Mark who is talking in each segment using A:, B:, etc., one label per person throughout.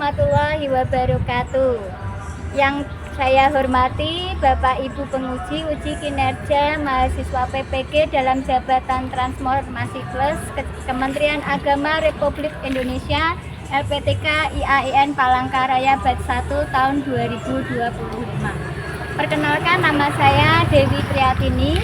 A: warahmatullahi wabarakatuh. Yang saya hormati Bapak Ibu penguji uji kinerja mahasiswa PPG dalam jabatan Transformasi Plus Kementerian Agama Republik Indonesia LPTK IAIN Palangkaraya Batch 1 tahun 2025. Perkenalkan, nama saya Dewi Triatini.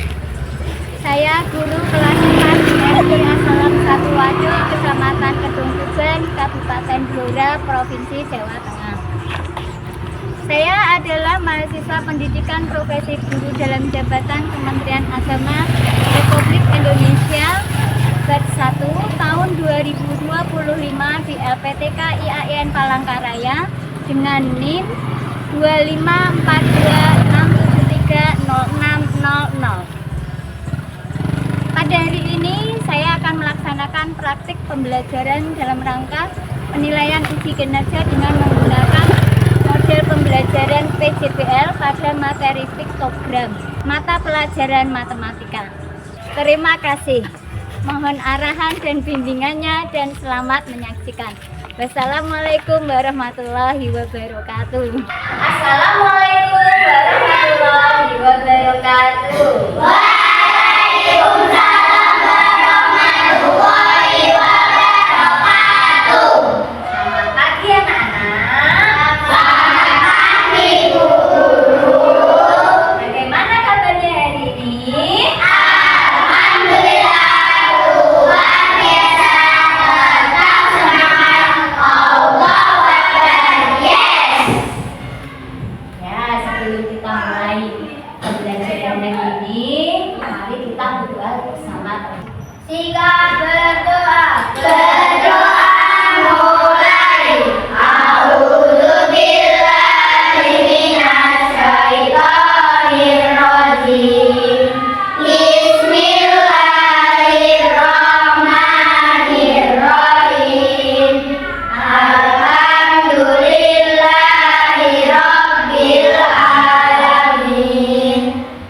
A: Saya guru kelas 4 SD Asalam 1 Waduk, Kecamatan Kedung Tuban, Kabupaten Blora, Provinsi Jawa Tengah. Saya adalah mahasiswa pendidikan profesi guru dalam jabatan Kementerian Agama Republik Indonesia Batch 1 tahun 2025 di LPTK IAIN Palangkaraya dengan NIM 25426730600. Pada hari ini saya akan melaksanakan praktik pembelajaran dalam rangka penilaian uji kinerja dengan menggunakan model pembelajaran PJBL pada materi piktogram mata pelajaran matematika. Terima kasih. Mohon arahan dan bimbingannya dan selamat menyaksikan. Wassalamualaikum warahmatullahi wabarakatuh. Assalamualaikum warahmatullahi wabarakatuh. Waalaikumsalam warahmatullahi wabarakatuh. Selamat pagi anak-anak. Selamat pagi guru. Bagaimana kabarnya hari ini? Alhamdulillah luar biasa. Tetap semangat. Allahu Akbar. Yes. Ya, sebelum kita mulai pembelajaran hari ini, mari kita berdoa bersama. Sikap berdoa. Berdoa mulai. A'udzubillahi minasyaitonirrajim. Bismillahirrahmanirrahim. Alhamdulillahi rabbil alamin.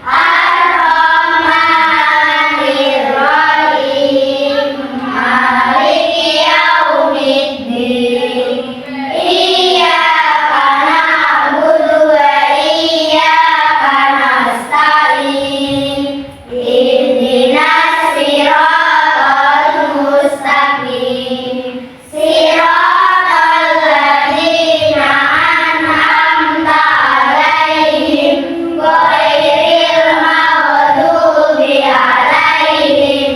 A: Ar-Rahmanir-Rahim. Maliki yaumiddin. Iyyaka na'budu wa iyyaka nasta'in. Ihdinas siratal mustaqim. Siratal ladzina an'amta 'alaihim ghairil maghdubi 'alaihim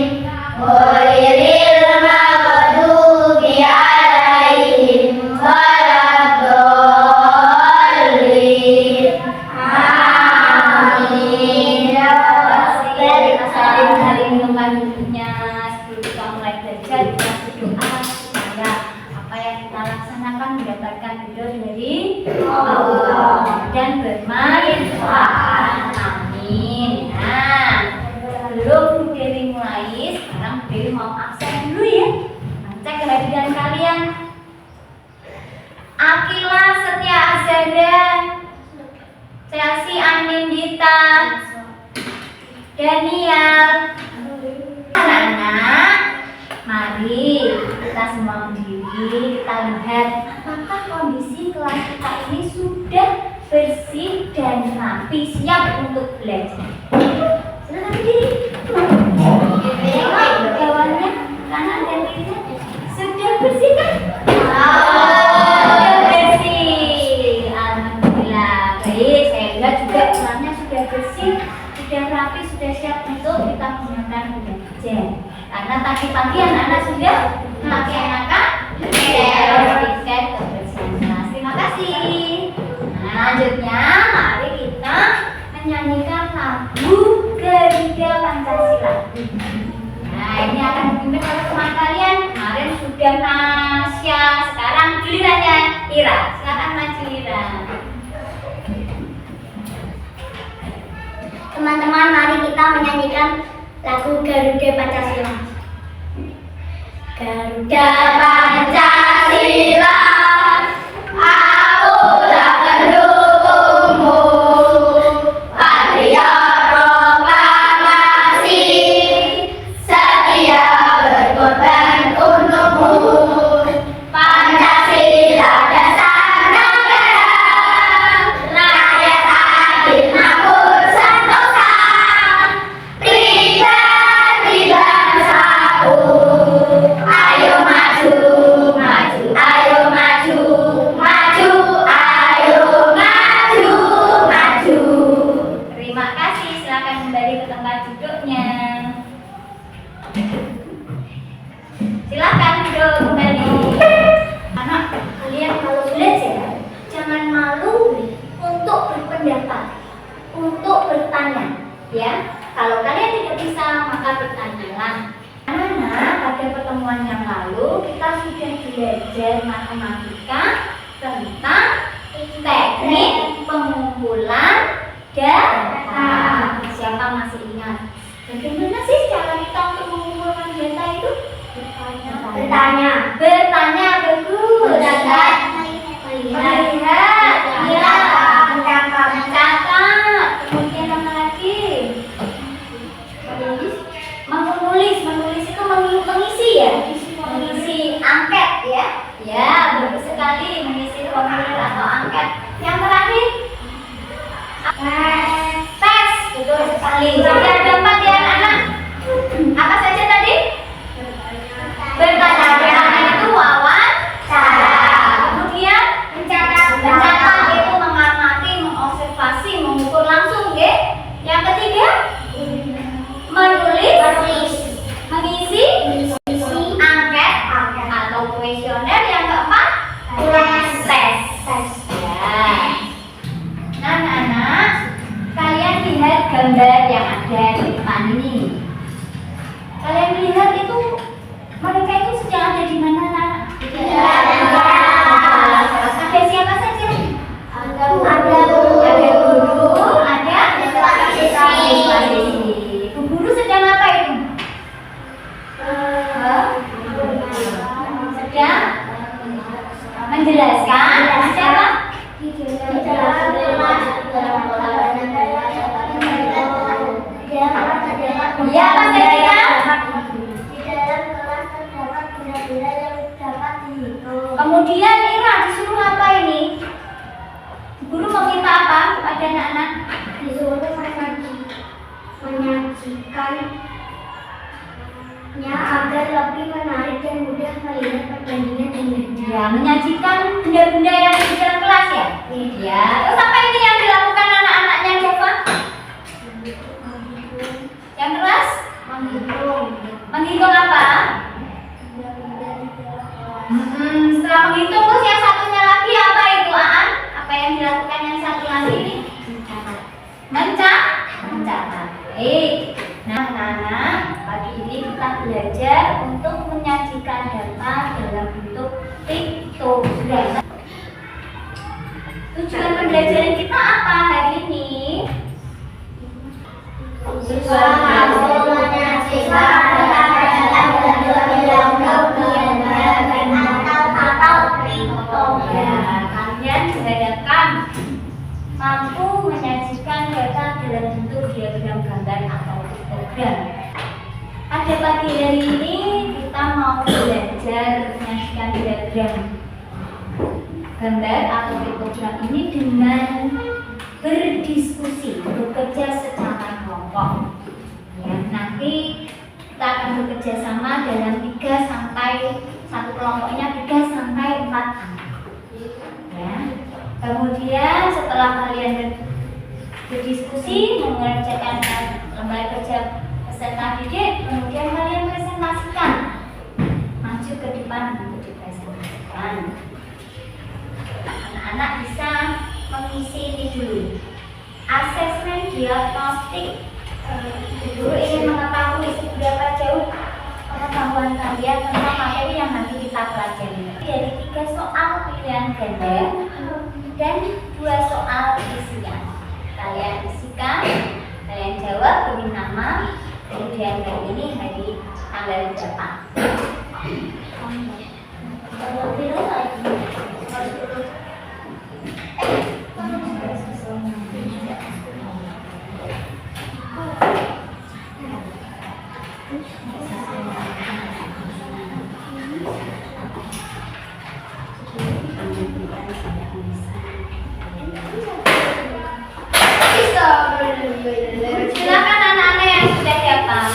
A: waladdallin. Amin. Kita saling teman hidupnya sebelum kita mulai belajar, kita berdoa supaya apa yang kita laksanakan mendapatkan ridho dari Allah dan bermanfaat. Amin. Nah, sebelum Dewi mulai, sekarang Dewi mau absen dulu ya. Cek kehadiran kalian. Akila Setia Azhara, Chelsea Anindita, Daniel. Anak-anak, mari kita semua berdiri, kita lihat apakah kondisi kelas kita ini sudah bersih dan rapi, siap untuk belajar. Silakan berdiri. Tengok bawahnya, kanan dan kiri. Sudah bersih kan? Sudah bersih. Alhamdulillah. Baik, saya lihat juga kelasnya sudah bersih, sudah rapi, sudah siap untuk kita menggunakan belajar. Karena tadi pagi anak-anak sudah melaksanakan sertifikat kebersihan kelas. Terima kasih. Nah, selanjutnya mari kita menyanyikan lagu Garuda Pancasila. Nah, ini akan dipimpin oleh teman kalian. Kemarin sudah Nasya, sekarang gilirannya Ira. Silakan maju Ira.
B: Teman-teman, mari kita menyanyikan lagu Garuda Pancasila. Garuda Pancasila, aku tak mendukungmu. Patriot proklamasi, setia berkorban untukmu. Pancasila dasar pertanyaan.
A: Anak-anak, pada pertemuan yang lalu kita sudah belajar matematika tentang teknik pengumpulan data. Siapa masih ingat? Bagaimana sih cara kita untuk mengumpulkan data itu?
B: Bertanya.
A: Bertanya, bagus. Melihat, ya. Mencatat. Kemudian apa lagi? Menulis itu mengisi ya? Mengisi angket ya? Ya, bagus sekali mengisi formulir atau angket. Yang terakhir? Tes, betul sekali. Jadi ada 4 ya anak. Apa saja tadi? Bertanya. Bertanya itu wawancara. Kemudian mencatat itu mengamati, mengobservasi, mengukur langsung, oke? Yang ketiga? Menulis, mengisi angket atau kuesioner. Yang keempat, tes. Ya. Nah, anak-anak, kalian lihat gambar yang ada di depan ini. Kalian lihat itu mereka itu sedang ada di mana, nak? Ada siapa saja? Ada guru, ada siswa-siswi. Bu guru sedang apa itu? Sedang menjelaskan. Siapa? Ya, apa saja? Kemudian Mira disuruh apa ini? Guru meminta apa pada anak-anak?
B: Disuruh menyajikannya agar lebih menarik dan mudah melihat perbandingan dengannya.
A: Ya, menyajikan benda-benda yang ada di dalam kelas ya? Ya. Terus apa ini yang dilakukan anak-anaknya coba? Yang kelas? Menghitung apa? Setelah menghitung terus yang satunya lagi apa itu, Aan? Apa yang dilakukan yang satu lagi ini? Mencatat. Baik. Nah, anak-anak, pagi ini kita belajar untuk menyajikan data dalam bentuk piktogram. Tujuan pembelajaran kita apa hari ini? Kalian diharapkan mampu menyajikan data dalam bentuk diagram gambar atau piktogram. Pada pagi hari ini kita mau belajar menyajikan diagram gambar atau piktogram ini dengan berdiskusi, bekerja secara kelompok. Ya, nanti kita akan bekerja sama dalam 3 sampai satu kelompoknya 3 sampai 4 anak. Ya. Kemudian setelah kalian berdiskusi mengerjakan lembar kerja peserta didik, kemudian kalian presentasikan, maju ke depan untuk dipresentasikan. Anak-anak bisa mengisi ini dulu. Asesmen diagnostik. Guru ingin mengetahui seberapa jauh pengetahuan kalian tentang materi yang nanti kita pelajari. Dari 3 soal pilihan ganda dan 2 soal isian. Kalian isikan, kalian jawab, beri nama, kemudian hari ini hari tanggal berapa. Silakan anak-anak yang sudah dapat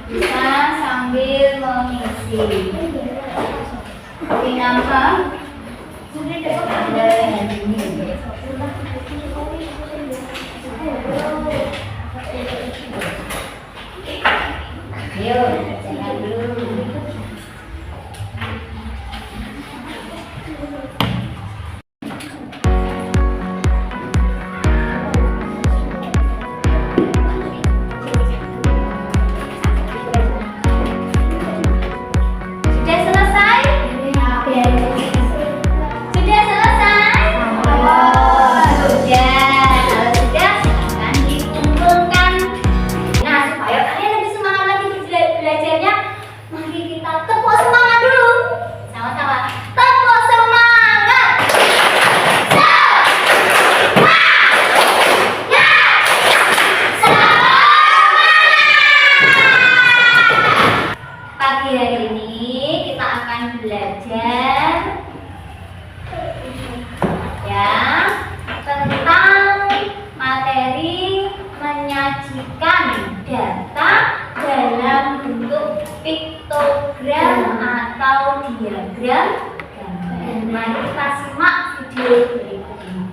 A: bisa sambil mengisi. Beri nama. Sudah dapat hari ini. Yuk, jangan dulu. menyajikan data dalam bentuk piktogram atau diagram gambar. Mari kita simak video berikut ini.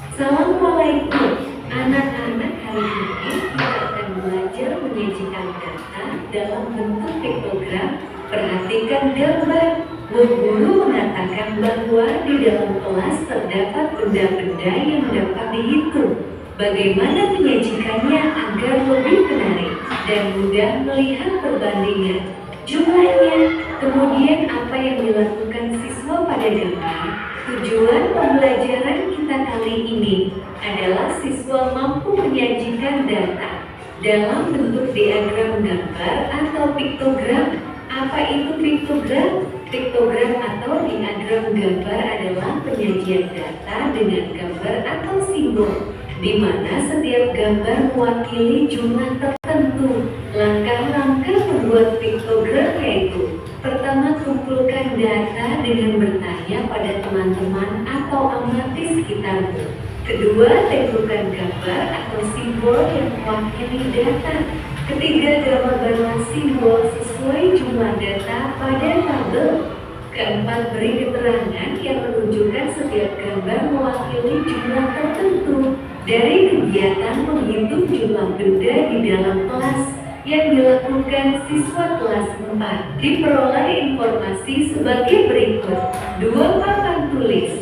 C: Assalamualaikum anak-anak, hari ini kita akan belajar menyajikan data dalam bentuk piktogram. Perhatikan gambar. Bu Guru mengatakan bahwa di dalam kelas terdapat benda-benda yang dapat dihitung. Bagaimana menyajikannya agar lebih menarik dan mudah melihat perbandingan jumlahnya? Kemudian apa yang dilakukan siswa pada gambar? Tujuan pembelajaran kita kali ini adalah siswa mampu menyajikan data dalam bentuk diagram gambar atau piktogram. Apa itu piktogram? Piktogram atau diagram gambar adalah penyajian data dengan gambar atau simbol, di mana setiap gambar mewakili jumlah tertentu. Langkah-langkah membuat piktogram yaitu: pertama, kumpulkan data dengan bertanya pada teman-teman atau amati sekitarmu. Kedua, tentukan gambar atau simbol yang mewakili data. Ketiga, gambarlah simbol sesuai jumlah data pada tabel. Keempat, beri keterangan yang menunjukkan setiap gambar mewakili jumlah tertentu dari kegiatan menghitung jumlah benda di dalam kelas yang dilakukan siswa kelas 4. Diperoleh informasi sebagai berikut: 2 papan tulis,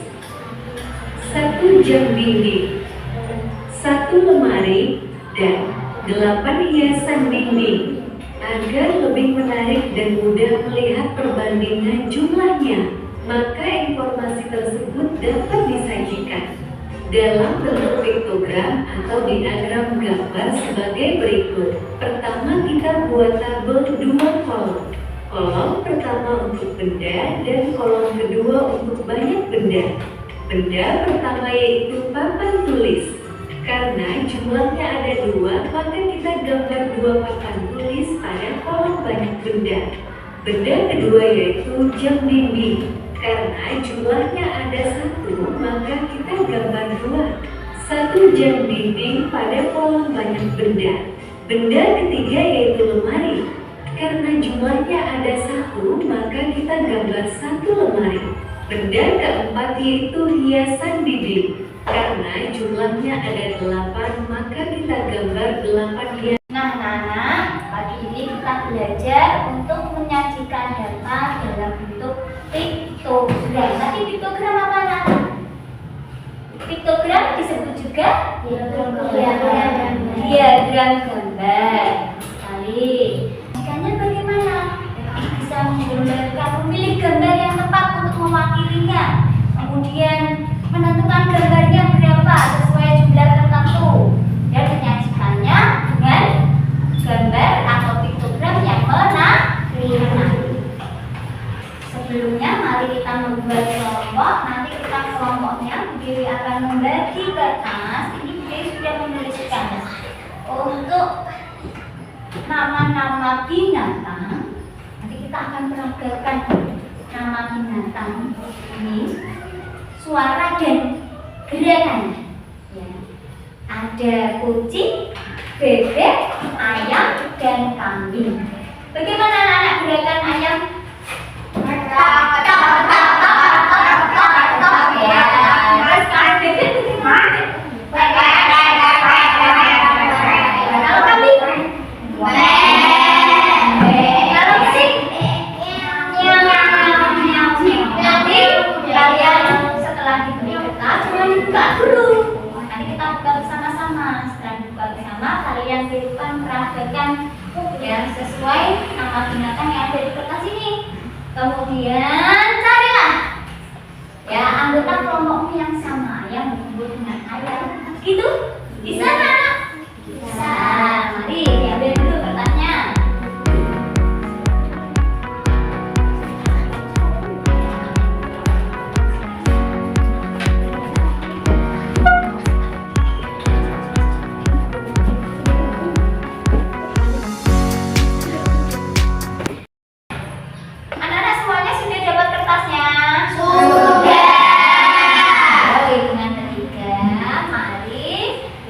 C: 1 jam dinding, 1 lemari, dan 8 hiasan dinding. Agar lebih menarik dan mudah melihat perbandingan jumlahnya, maka informasi tersebut dapat disajikan dalam bentuk piktogram atau diagram gambar sebagai berikut. Pertama, kita buat tabel 2 kolom. Kolom pertama untuk benda dan kolom kedua untuk banyak benda. Benda pertama yaitu papan tulis. Karena jumlahnya ada 2, maka kita gambar 2 papan tulis pada kolom banyak benda. Benda kedua yaitu jam dinding. Karena jumlahnya ada 1, maka kita gambar 1 jam dinding pada kolom banyak benda. Benda ketiga yaitu lemari. Karena jumlahnya ada 1, maka kita gambar 1 lemari. Benda keempat yaitu hiasan dinding. Karena jumlahnya ada 8, maka kita gambar 8 hiasan.
A: Nah, anak-anak, pagi ini kita belajar untuk menyajikan data dalam bentuk piktogram. Tapi piktogram apa, anak? Piktogram disebut juga diagram gambar. Sekali. Jikanya bagaimana? Bisa menggambarkan, memilih gambar yang tepat untuk mewakilinya. Kemudian menentukan gambarnya berapa sesuai jumlah tertentu dan menyajikannya dengan gambar atau piktogram yang menarik. Sebelumnya mari kita membuat kelompok. Nanti kita kelompoknya Dewi akan membagi kertas. Ini Dewi sudah menuliskan untuk nama-nama binatang. Nanti kita akan peragakan nama binatang ini, suara dan gerakannya. Ya. Ada kucing, bebek, ayam, dan kambing. Bagaimana anak-anak gerakan ayam? Ya, sesuai nama binatang yang ada di kertas ini. Kemudian carilah ya anggota kelompokmu yang sama yang disebut dengan ayam. Gitu? Bisa anak? Bisa. Mari diambil dulu kertasnya.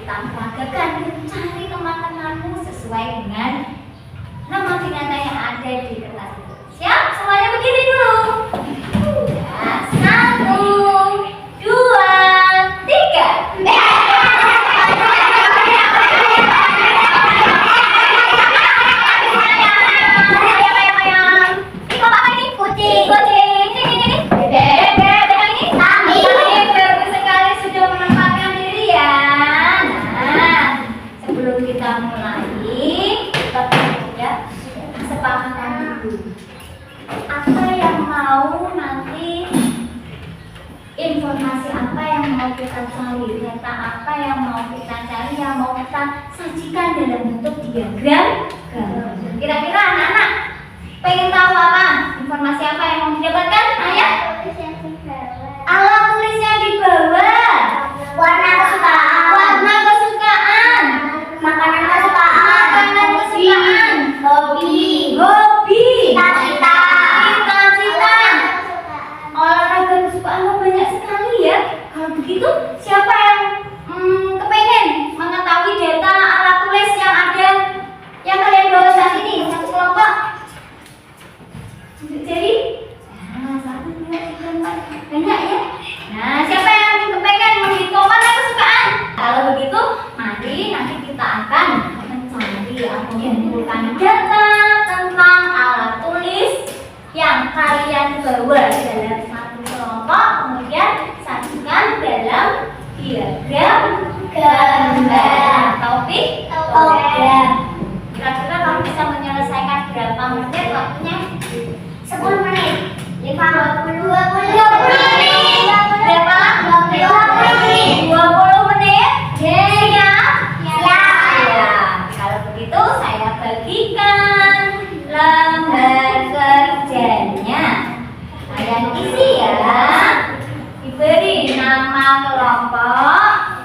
A: Tambah siagakan dan cari teman-temanmu sesuai dengan nama binatang yang ada di kertas itu. Siap? Semuanya berdiri dulu. Ya, 1, 2, 3. Informasi apa yang mau kita cari, data apa yang mau kita cari, yang mau kita sajikan dalam bentuk diagram. Kira-kira anak-anak pengen tahu apa? Informasi apa yang mau didapatkan? Ayah? Alat tulis yang di bawah.
B: Warna kesukaan.
A: Warna kesukaan.
B: Makanan kesukaan.
A: Makanan kesukaan.
B: Hobi.
A: Hobi.
B: Cita-cita.
A: Cita-cita. Olahraga kesukaan banyak sekali ya. Kalau begitu siapa yang kepengen mengetahui data alat tulis yang ada yang kalian bawa saat ini? Satu kelompok. Jadi, nah, 1, 2, 3, 4. Banyak ya. Nah, siapa yang kepengen menghitung mana kesukaan? Kalau begitu, mari nanti kita akan mencari atau mengumpulkan data tentang alat tulis yang kalian bawa dalam satu kelompok, kemudian sajikan dalam diagram gambar. Topik? Kira-kira kamu bisa menyelesaikan berapa menit waktunya?
B: 10 menit.
A: 20 menit.
B: 20 menit.
A: Berapa?
B: 20 menit.
A: 20 menit. Siap?
B: Siap.
A: Ya, kalau begitu saya bagikan lembar kerjanya. Kalian isi ya. Diberi nama kelompok.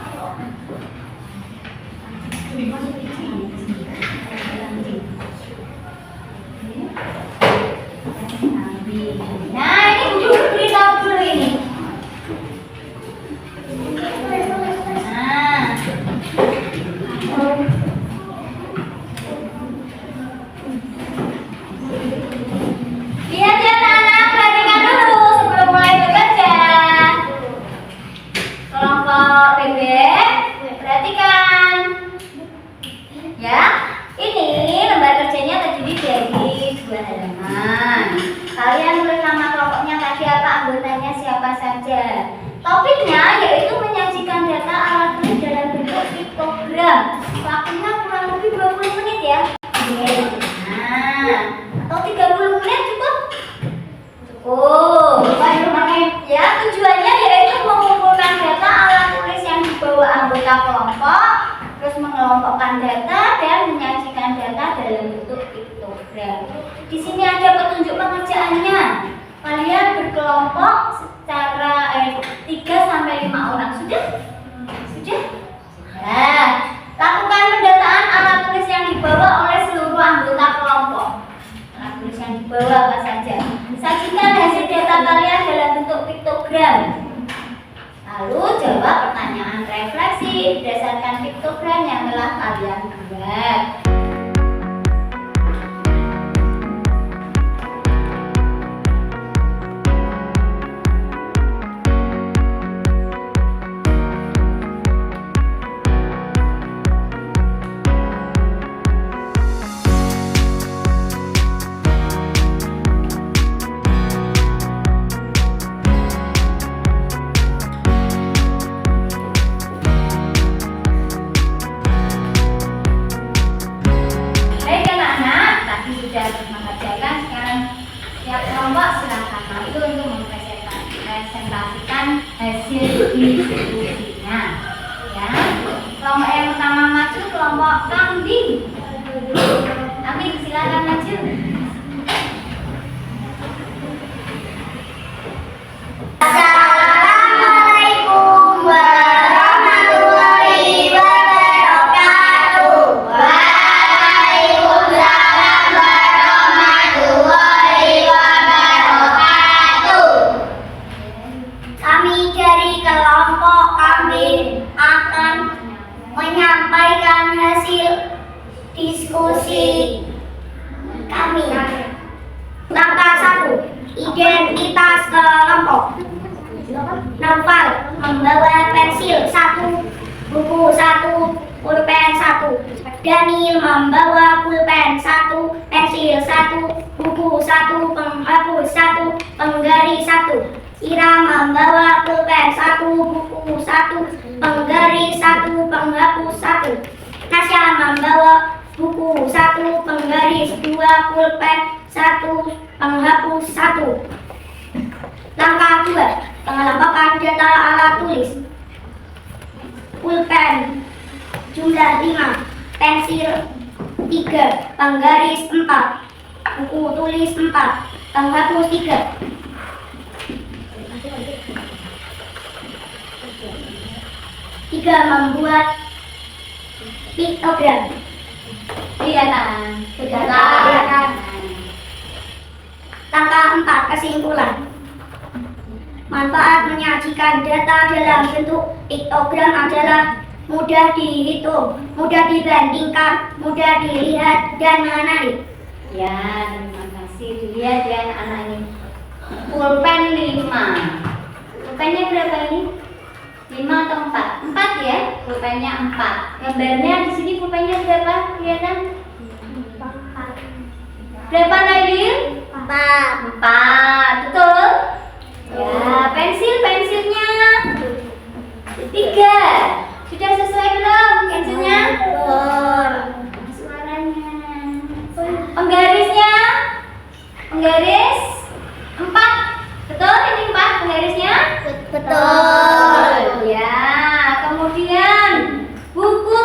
A: Nah, ini dulu beritahu dulu ini. Nah, lihat ya anak-anak, perhatikan dulu sebelum mulai bekerja. Kelompok bebek, perhatikan. Ya, ini lembar kerjanya terdiri dari 2 halaman. Kalian tulis nama kelompoknya tadi apa, anggotanya siapa saja. Topiknya yaitu menyajikan data alat tulis dalam bentuk piktogram. Waktunya kurang lebih 20 menit ya. Nah, atau 30 menit cukup? Cukup. Ya, tujuannya yaitu mengumpulkan data alat tulis yang dibawa anggota kelompok, terus mengelompokkan data dan menyajikan data dalam bentuk piktogram. Di sini ada petunjuk pengerjaannya. Kalian berkelompok secara 3 sampai 5 orang. Sudah? Sudah? Nah, lakukan pendataan alat tulis yang dibawa oleh seluruh anggota kelompok. Alat tulis yang dibawa apa saja. Sajikan hasil data kalian dalam bentuk piktogram. Lalu jawab pertanyaan refleksi berdasarkan piktogram yang telah kalian buat. Presentasikan hasil diskusinya ya. Kelompok yang pertama maju kelompok kambing. Kambing silakan maju.
B: Assalamualaikum warahmatullahi wabarakatuh. Waalaikumsalam warahmatullahi wabarakatuh. Kami dari kelompok kambing akan menyampaikan sampaikan hasil diskusi kami. Langkah 1. Identitas kelompok. Naufal membawa pensil 1, buku 1, pulpen 1. Daniel membawa pulpen 1, pensil 1, buku 1, penghapus 1, penggaris 1. Ira membawa pulpen 1, buku 1, penggaris 1, penghapus 1. Nasya membawa buku 1, penggaris 2, pulpen 1, penghapus 1. Langkah 2. Pengelompokan data alat tulis. Pulpen jumlah 5, pensil 3, penggaris 4, buku tulis 4, penghapus 3. 3. Membuat piktogram.
A: Kelihatan.
B: Kelihatan. Langkah 4. Kesimpulan. Manfaat menyajikan data dalam bentuk piktogram adalah mudah dihitung, mudah dibandingkan, mudah dilihat, dan menarik.
A: Ya, terima kasih. Dilihat ya anak ini. Pulpen 5. Pulpennya berapa ini? 5 atau 4? 4 ya? Pulpennya 4. Gambarnya di sini pulpennya berapa? Kelihatan? Berapa Nailil?
B: 4.
A: 4. Betul? Ya, pensilnya 3. Sudah sesuai belum pensilnya?
B: Belum.
A: Suaranya. Penggarisnya? Penggaris 4. Betul ini 4 penggarisnya?
B: Betul.
A: Ya, kemudian buku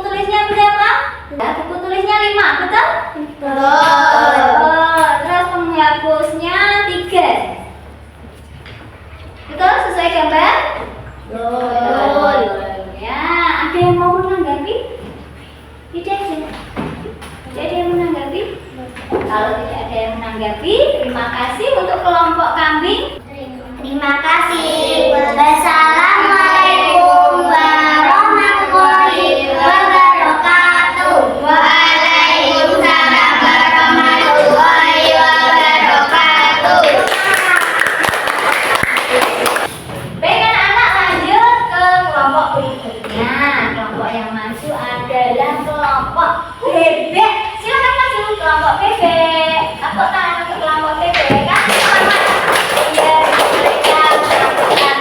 A: tulisnya berapa? Ya, buku tulisnya 5, betul?
B: Betul.
A: Terus penghapusnya 3. Betul, sesuai gambar?
B: Betul.
A: Ya, ada yang mau menanggapi? Tidak ada. Tidak ada yang menanggapi? Kalau tidak ada yang menanggapi, terima kasih untuk kelompok kambing.
B: Terima kasih. Wassalamualaikum warahmatullahi wabarakatuh. Waalaikumsalam warahmatullahi wabarakatuh.
A: Baik anak-anak, lanjut ke kelompok berikutnya. Kelompok yang masuk adalah kelompok bebek. Silakan masuk kelompok bebek. Tepuk tangan untuk kelompok bebek. Kasih selamat. Biar mereka melakukan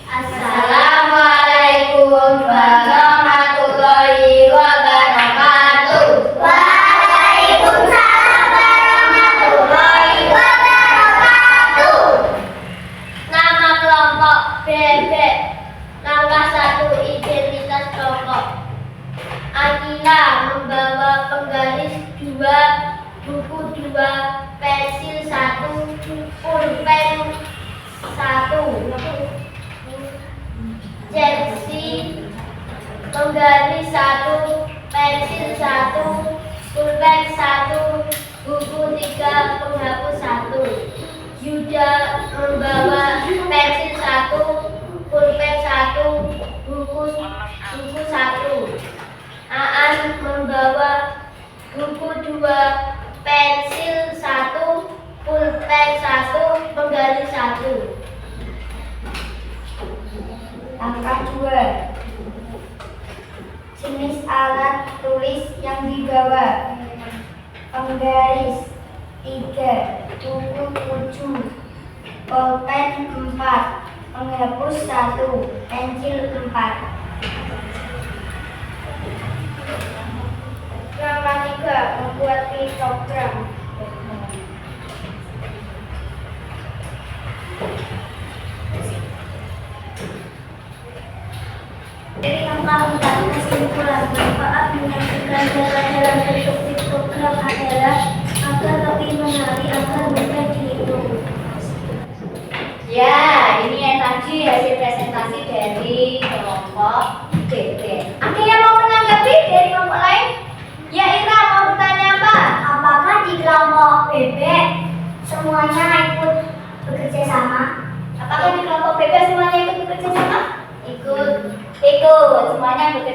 B: Assalamualaikum warahmatullahi wabarakatuh. Waalaikumsalam warahmatullahi wabarakatuh. Nama kelompok bebek. Langkah 1. Identitas kelompok. Akila membawa penggaris 2, buku 2, pensil 1, pulpen 1. Jersey penggaris 1, pensil 1, pulpen 1, buku 3, penghapus 1. Yuda membawa pensil 1, pulpen 1, buku 1. Aan membawa buku 2, pensil 1, pulpen 1, penggaris 1. Langkah 2. Jenis alat tulis yang dibawa. Penggaris 3, buku 7, pulpen 4, penghapus 1, pensil 4. Langkah 3. Membuat piktogram. Dari langkah 4, kesimpulan manfaat menyajikan data dalam bentuk piktogram adalah agar lebih menarik, agar mudah dihitung.
A: ya, ini yang tadi hasil presentasi dari kelompok bebek. Ada yang mau menanggapi dari kelompok lain? Ya, Ira mau bertanya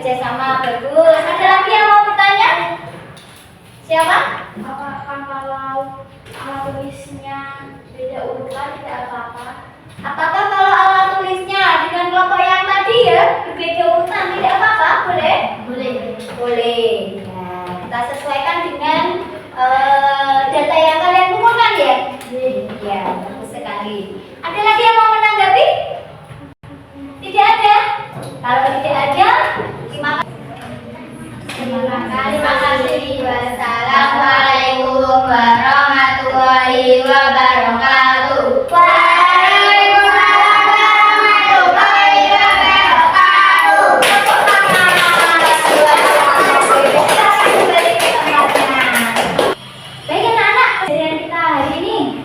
A: kerjasama bagus. Ada lagi yang mau bertanya? Siapa?
B: Apakah kalau alat tulisnya beda urutan tidak apa-apa?
A: Apakah kalau alat tulisnya dengan kelompok yang tadi ya berbeda urutan tidak apa-apa? Boleh? Boleh. Nah, kita sesuaikan dengan data yang kalian kumpulkan ya? Iya, bagus sekali. Ada lagi yang mau menanggapi? Tidak ada? Kalau tidak ada, terima kasih. Wassalamualaikum warahmatullahi wabarakatuh. Waalaikumsalam warahmatullahi wabarakatuh. Baik anak-anak, pelajaran kita hari ini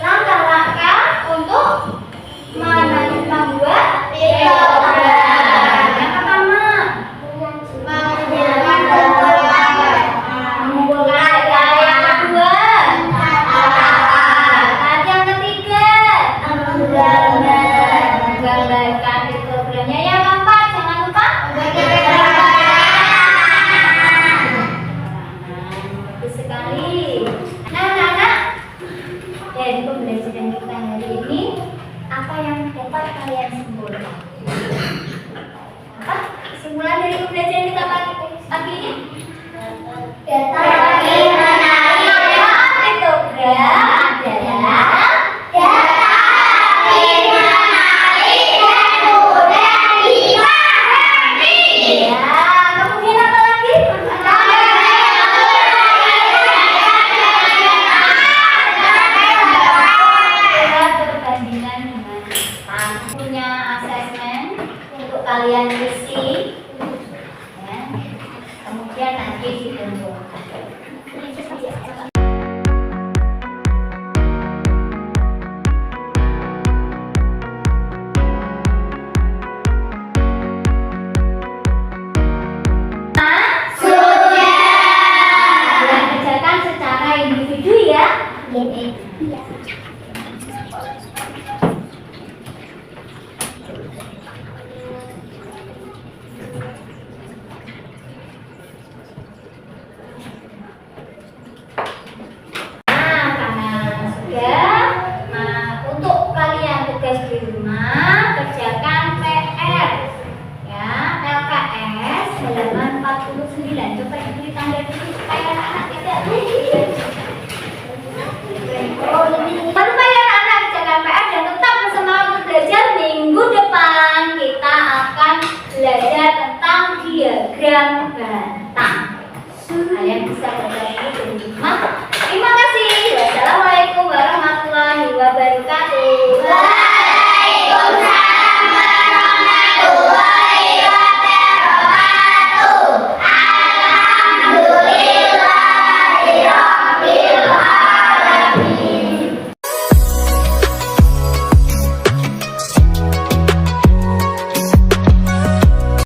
A: langkah-langkah untuk membuat pikiran. Yang pertama, mengumpulkan data. Yang kedua, yang ketiga, menggambarkan programnya. Yang keempat, jangan lupa bagus sekali. Nah, anak-anak, dari pembelajaran kita hari ini, apa yang dapat kalian simpulkan? Apa kesimpulan dari pembelajaran kita pagi ini? Data piktogram adalah data menarik dan mudah dipahami. Ya, kemudian apa lagi? Perbandingan dengan punya asesmen untuk kalian isi, ya. Kemudian nanti dikumpulkan. Kalian kerjakan secara individu ya. Untuk kalian tugas di rumah kerjakan PR ya, LKS halaman 49. Coba diberi tanda dulu supaya anak tidak lupa. Jangan lupa ya anak kerjakan PR dan tetap bersemangat untuk belajar. Minggu depan kita akan belajar tentang diagram bantang. Kalian bisa belajar ini di rumah.